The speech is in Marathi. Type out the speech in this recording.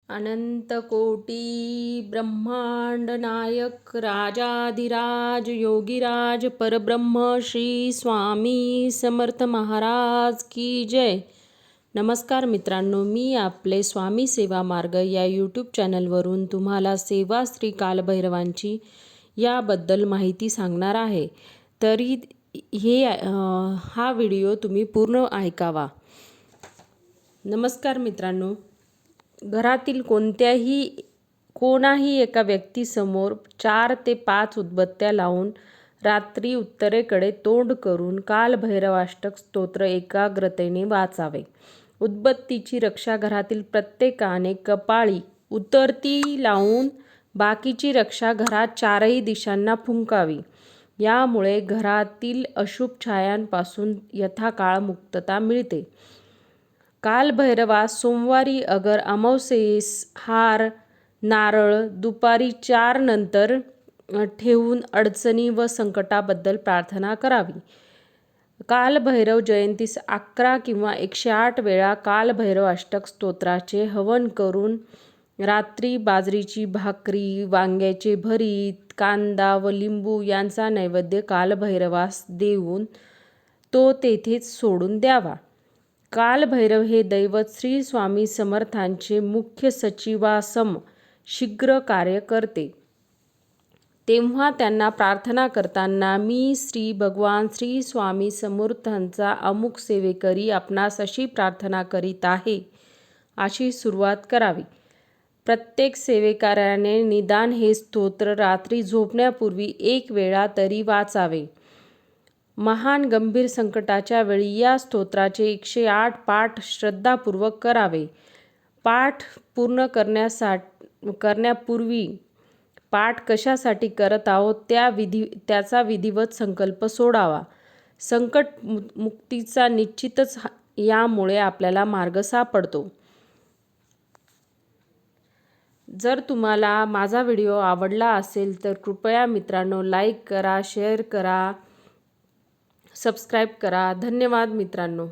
अनंत कोटी ब्रह्मांड नायक राजाधिराज योगीराज परब्रह्म श्री स्वामी समर्थ महाराज की जय. नमस्कार मित्रांनो, मी आपले स्वामी सेवा मार्ग या यूट्यूब चॅनलवरून तुम्हाला सेवा श्री कालभैरवांची याबद्दल माहिती सांगणार आहे. तरी हा व्हिडिओ तुम्ही पूर्ण ऐकावा. नमस्कार मित्रांनो, घरातील कोणाही एका व्यक्तीसमोर 4 ते 5 उदबत्त्या लावून रात्री उत्तरेकडे तोंड करून कालभैरवाष्टक स्तोत्र एकाग्रतेने वाचावे. उदबत्तीची रक्षा घरातील प्रत्येकाने कपाळी उतरती लावून बाकीची रक्षा घरात 4ही दिशांना फुंकावी. यामुळे घरातील अशुभ छायांपासून यथाकाळ मुक्तता मिळते. कालभैरवास सोमवारी अगर अमावस्येस हार नारळ दुपारी 4 नंतर ठेवून अडचणी व संकटाबद्दल प्रार्थना करावी. कालभैरव जयंतीस 11 किंवा 108 वेळा कालभैरवाष्टक स्तोत्राचे हवन करून रात्री बाजरीची भाकरी, वांग्याचे भरीत, कांदा व लिंबू यांचा नैवेद्य कालभैरवास देऊन तो तेथेच सोडून द्यावा. कालभैरव हे दैवत श्री स्वामी समर्थांचे मुख्य सचिवासम शीघ्र कार्य करते. तेव्हा त्यांना प्रार्थना करताना मी श्री भगवान श्री स्वामी समर्थांचा अमुक सेवेकरी आपणास अशी प्रार्थना करीत आहे अशी सुरुवात करावी. प्रत्येक सेवेकऱ्याने निदान हे स्तोत्र रात्री झोपण्यापूर्वी 1 वेळा तरी वाचावे. महान गंभीर संकटाच्या वेळी या स्तोत्राचे 108 पाठ श्रद्धापूर्वक करावे. पाठ पूर्ण करण्यापूर्वी पाठ कशासाठी करत आहोत त्याचा विधिवत संकल्प सोडावा. संकट मुक्तीचा निश्चितच यामुळे आपल्याला मार्ग सापडतो. जर तुम्हाला माझा व्हिडिओ आवडला असेल तर कृपया मित्रांनो लाईक करा, शेअर करा, सबस्क्राईब करा. धन्यवाद मित्रांनो.